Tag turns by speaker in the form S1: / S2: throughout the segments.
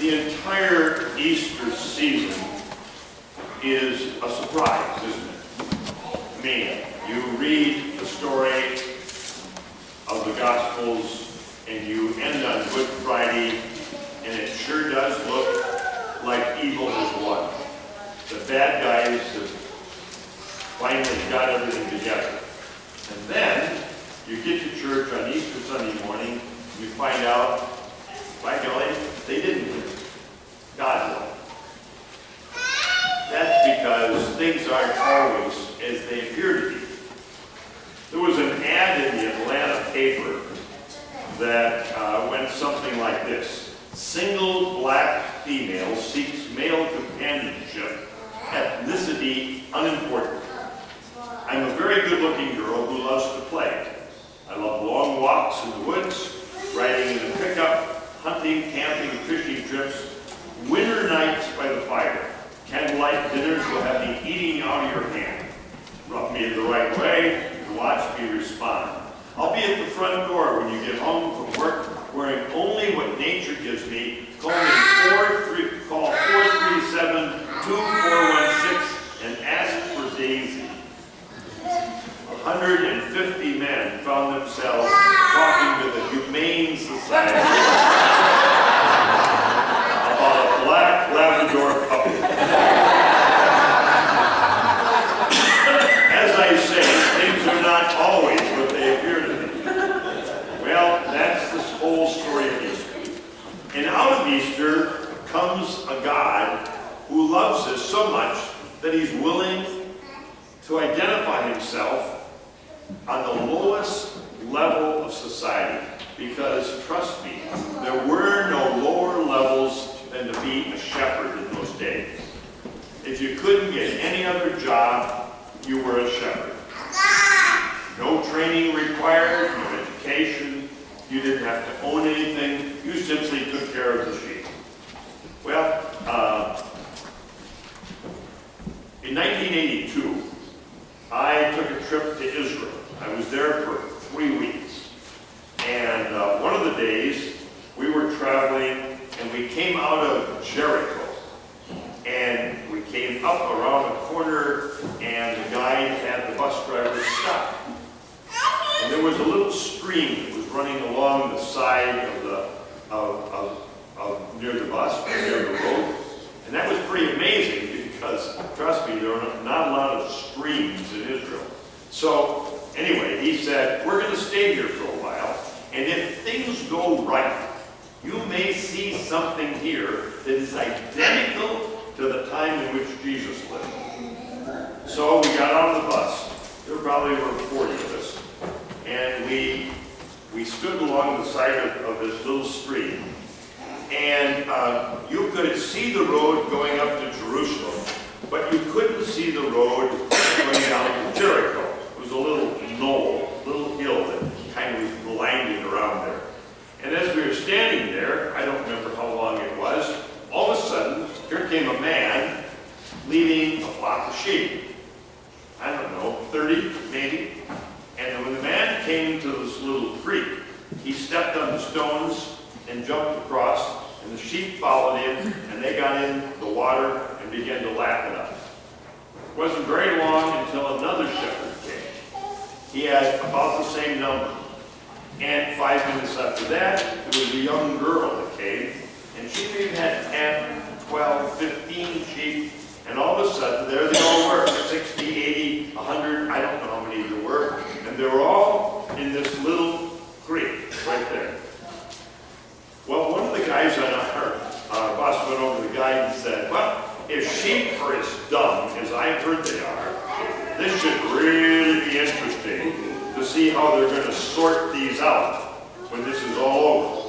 S1: The entire Easter season is a surprise, isn't it? I mean, you read the story of the Gospels and you end on Good Friday, and it sure does look like evil has won. The bad guys have finally got everything together. And then you get to church on Easter Sunday morning, and you find out, by golly, they didn't win. God won. That's because things aren't always as they appear to be. There was an ad in the Atlanta paper that went something like this. Single black female seeks male companionship, ethnicity unimportant. I'm a very good-looking girl who loves to play. I love long walks in the woods, riding in a pickup, hunting, camping, fishing trips, winter nights by the fire. Candlelight dinners will have me eating out of your hand. Rub me the right way and watch me respond. I'll be at the front door when you get home from work, wearing only what nature gives me. Call 437-2416 and ask for Daisy. 150 men found themselves talking to the Humane Society about a black Labrador puppy. As I say, things are not always what they appear to be. Well, that's the whole story of Easter. And out of Easter comes a God who loves us so much that he's willing to identify himself on the lowest level of society. Because, trust me, there were no lower levels than to be a shepherd in those days. If you couldn't get any other job, you were a shepherd. No training required, no education. You didn't have to own anything. You simply took care of the sheep. Well, in 1982, I took a trip to Israel. I was there for 3 weeks. And one of the days, we were traveling, and we came out of Jericho. And we came up around a corner, and the guide had the bus driver stop. And there was a little stream that was running along the side of near the bus, near the road. And that was pretty amazing because, trust me, there are not a lot of streams in Israel. So, anyway, he said, we're going to stay here for a while, and if things go right, you may see something here that is identical to the time in which Jesus lived. So we got on the bus. There probably were 40 of us. And we stood along the side of this little stream. And you could see the road going up to Jerusalem, but you couldn't see the road going down to Jericho. It was a little knoll, little hill that kind of was blinding around there. And as we were standing there, I don't remember how long it was, all of a sudden, here came a man leading a flock of sheep. I don't know, 30 maybe. And when the man came to this little creek, he stepped on the stones and jumped across, and the sheep followed him, and they got in the water and began to lap it up. It wasn't very long until another shepherd came. He had about the same number. And 5 minutes after that, there was a young girl that came, and she maybe had 10, 12, 15 sheep, and all of a sudden, there they all were, 60, 80, 100, I don't know how many there were, and they were all in this little creek right there. Well, one of the guys on our bus went over to the guy and said, well, if sheep are as dumb as I've heard they are, this should really be interesting to see how they're going to sort these out when this is all over.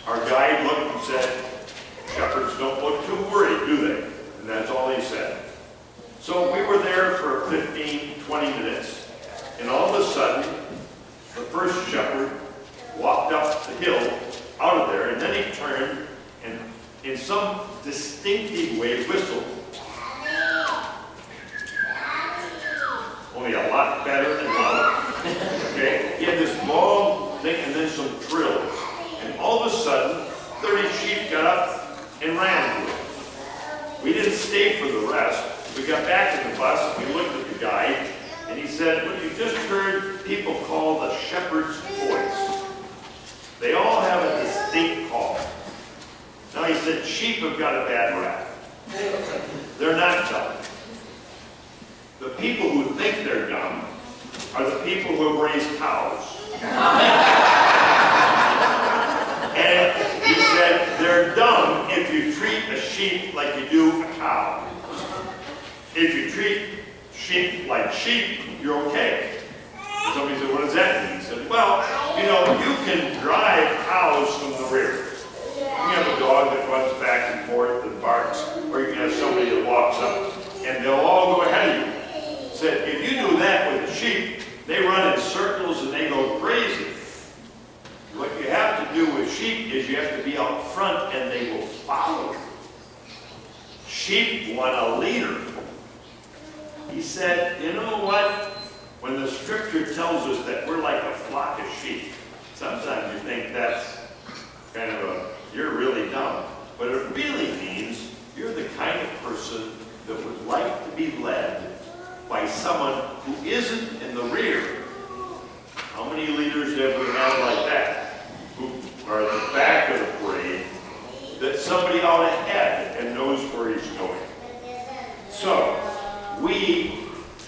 S1: Our guide looked and said, shepherds don't look too worried, do they? And that's all he said. So we were there for 15, 20 minutes, and all of a sudden, the first shepherd walked up the hill out of there, and then he turned and in some distinctive way whistled. Only a lot better and louder. Okay? He had this long thing and then some trills. And all of a sudden, 30 sheep got up and ran to it. We didn't stay for the rest. We got back in the bus and we looked at the guy and he said, what you just heard people call the shepherd's voice. They all have a distinct call. Now he said, sheep have got a bad rap. They're not dumb. The people who think they're dumb are the people who have raised cows. And he said, they're dumb if you treat a sheep like you do a cow. If you treat sheep like sheep, you're okay. And somebody said, what does that mean? He said, well, you know, you can drive cows from the rear. You can have a dog that runs back and forth and barks, or you can have somebody that walks up, and they'll all go ahead of you. He said, if you do that with the sheep, they run in circles and they go crazy. What you have to do with sheep is you have to be out front and they will follow you. Sheep want a leader. He said, you know what? When the scripture tells us that we're like a flock of sheep, sometimes you think that's kind of you're really dumb. But it really means you're the kind of person that would like to be led by someone who isn't in the rear. How many leaders have we had like that? Who are at the back of the parade, that somebody out ahead and knows where he's going. So, we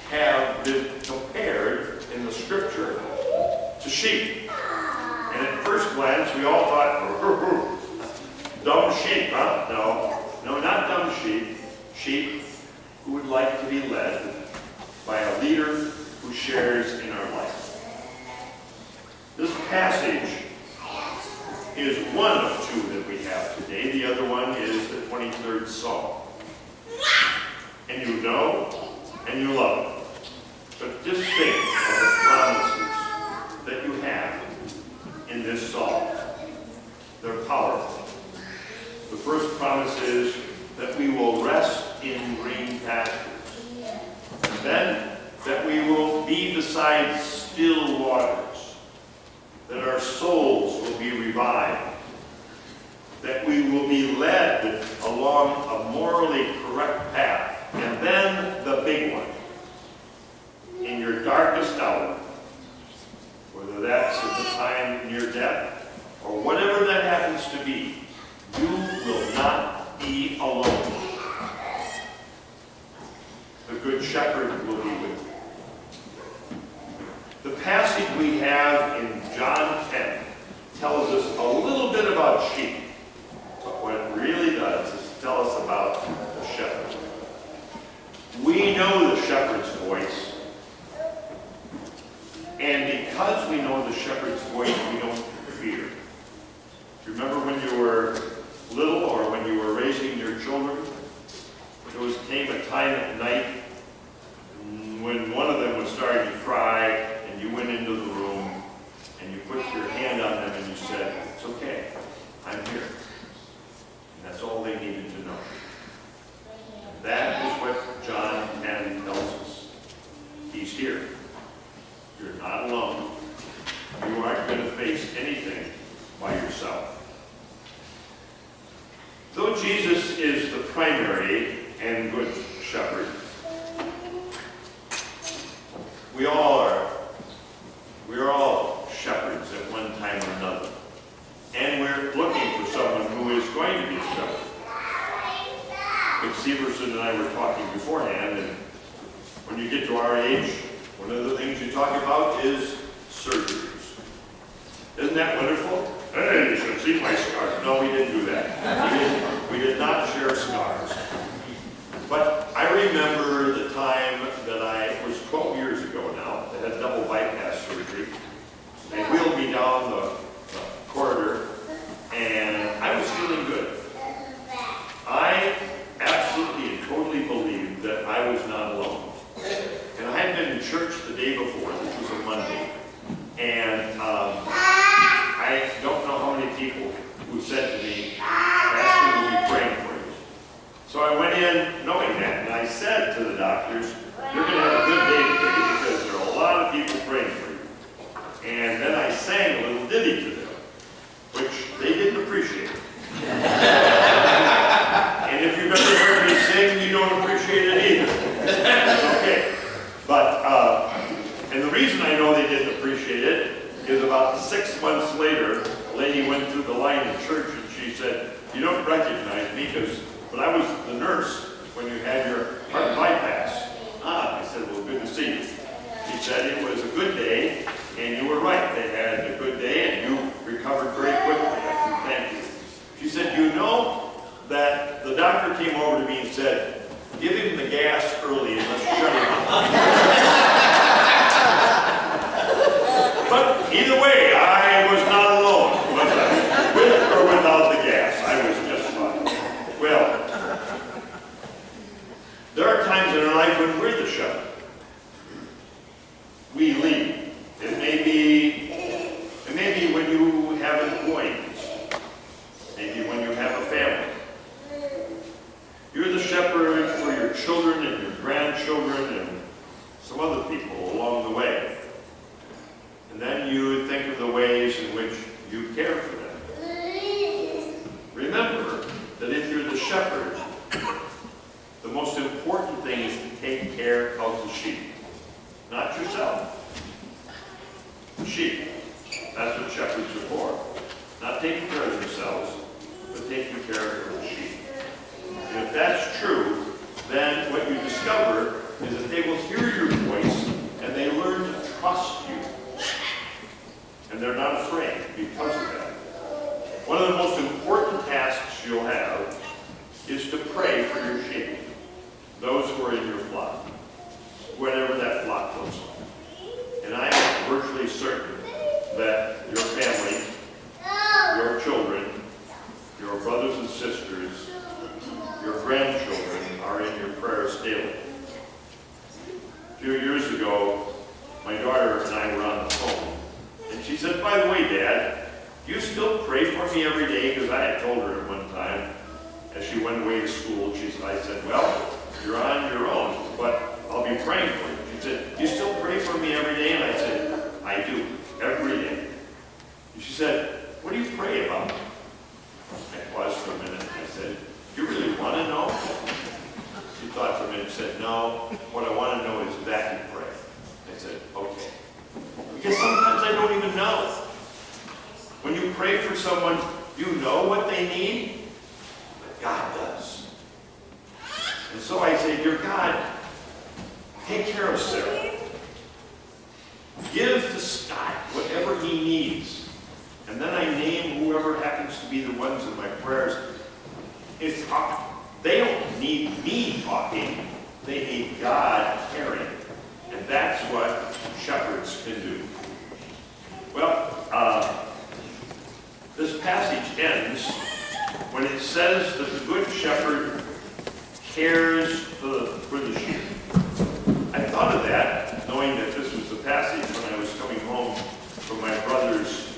S1: have been compared in the scripture to sheep. And at first glance, we all thought, dumb sheep, huh? No, not dumb sheep. Sheep who would like to be led by a leader who shares in our life. This passage is one of two that we have today. The other one is the 23rd Psalm. And you know, and you love it. But just think of the promises that you have in this psalm. They're powerful. The first promise is that we will rest in green pastures. And then that we will be beside still waters. That our souls will be revived. That we will be led along a morally correct path. And then the big one. In your darkest hour, whether that's at the time near death, or whatever that happens to be, you will not be alone. The Good Shepherd will be with you. The passage we have in John 10 tells us a little bit about sheep, but what it really does is tell us about the shepherd. We know the shepherd's voice. And because we know the shepherd's voice, we don't fear. Remember when you were little or when you were raising your children? There came a time at night when one of them was starting to cry and you went into the room and you put your hand on them and you said, it's okay, I'm here. And that's all they needed to know. That is what John 10 tells us. He's here. You're not alone. You aren't going to face anything by yourself. Though Jesus is the primary and good shepherd, we all are. We're all shepherds at one time or another. And we're looking for someone who is going to be a shepherd. Mick Severson and I were talking beforehand, and when you get to our age, one of the things you talk about is surgeries. Isn't that wonderful? Hey, you should see my scars. No, we didn't do that. We did not share scars. But I remember the time that it was 12 years ago now, that had double bypass surgery. They wheeled me down the corridor, and I was feeling good. I absolutely and totally believed that I was not alone. And I had been in church the day before, this was a Monday, and I don't know how many people who said to me, Pastor, will be praying for you. So I went in knowing that, and I said to the doctors, you're going to have a good day today because there are a lot of people praying for you. And then I sang a little ditty to them, which they didn't appreciate. didn't appreciate it is about 6 months later, a lady went through the line in church and she said, "You don't recognize me but I was the nurse when you had your heart bypass." "Ah," I said, "well, good to see you." She said, "It was a good day, and you were right. They had a good day, and you recovered very quickly." I said, "Thank you." She said, "You know that the doctor came over to me and said, 'Give him the gas early and let's shut him up.'" But either way, I was not alone, was I? With or without the gas, I was just fine. Well, there are times in our life when we're the shepherd. We lead. It may be when you have employees. Maybe when you have a family. You're the shepherd for your children and your grandchildren and some other people along the way. And then you think of the ways in which you care for them. Remember that if you're the shepherd, the most important thing is to take care of the sheep, not yourself. The sheep. That's what shepherds are for. Not taking care of themselves, but taking care of the sheep. And if that's true, then what you discover is that they will hear your voice and they learn to trust you. And they're not afraid because of that. One of the most important tasks you'll have is to pray for your sheep, those who are in your flock, whatever that flock looks like. And I am virtually certain that your family, your children, your brothers and sisters, your grandchildren are in your prayers daily. A few years ago, my daughter and I were on the phone, and she said, "By the way, Dad, do you still pray for me every day?" Because I had told her at one time, as she went away to school, I said, "Well, you're on your own, but I'll be praying for you." She said, "Do you still pray for me every day?" And I said, "I do, every day." And she said, "What do you pray about?" I paused for a minute and I said, "Do you really want to know?" She thought for a minute and said, "No, what I want to know is that you pray." I said, "Okay." Because sometimes I don't even know. When you pray for someone, you know what they need, but God does. And so I say, "Dear God, take care of Sarah. Give to Scott whatever he needs." And then I name whoever happens to be the ones in my prayers. They don't need me talking. They need God caring. And that's what shepherds can do. Well, this passage ends when it says that the good shepherd cares for the sheep. I thought of that, knowing that this was the passage when I was coming home from my brother's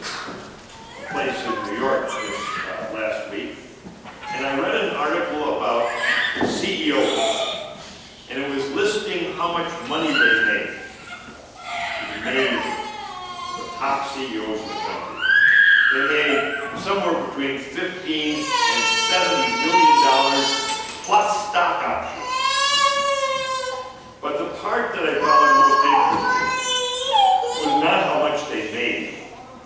S1: place in New York this last week. And I read an article about CEOs, and it was listing how much money they made. It made the top CEOs in the country. They made somewhere between $15 and $70 million plus stock options. But the part that I found most interesting was not how much they made.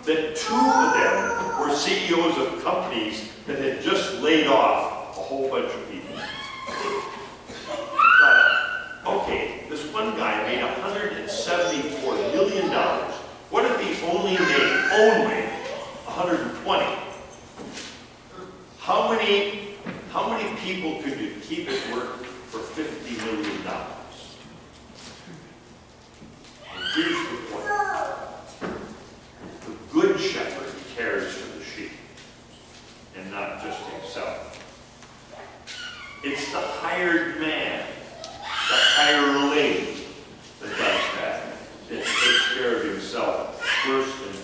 S1: That two of them were CEOs of companies that had just laid off a whole bunch of people. But, okay, this one guy made $174 million. What if he only made 120? How many people could you keep at work for $50 million? And here's the point. The good shepherd cares for the sheep, and not just himself. It's the hired man, the hireling, that does that. It takes care of himself first and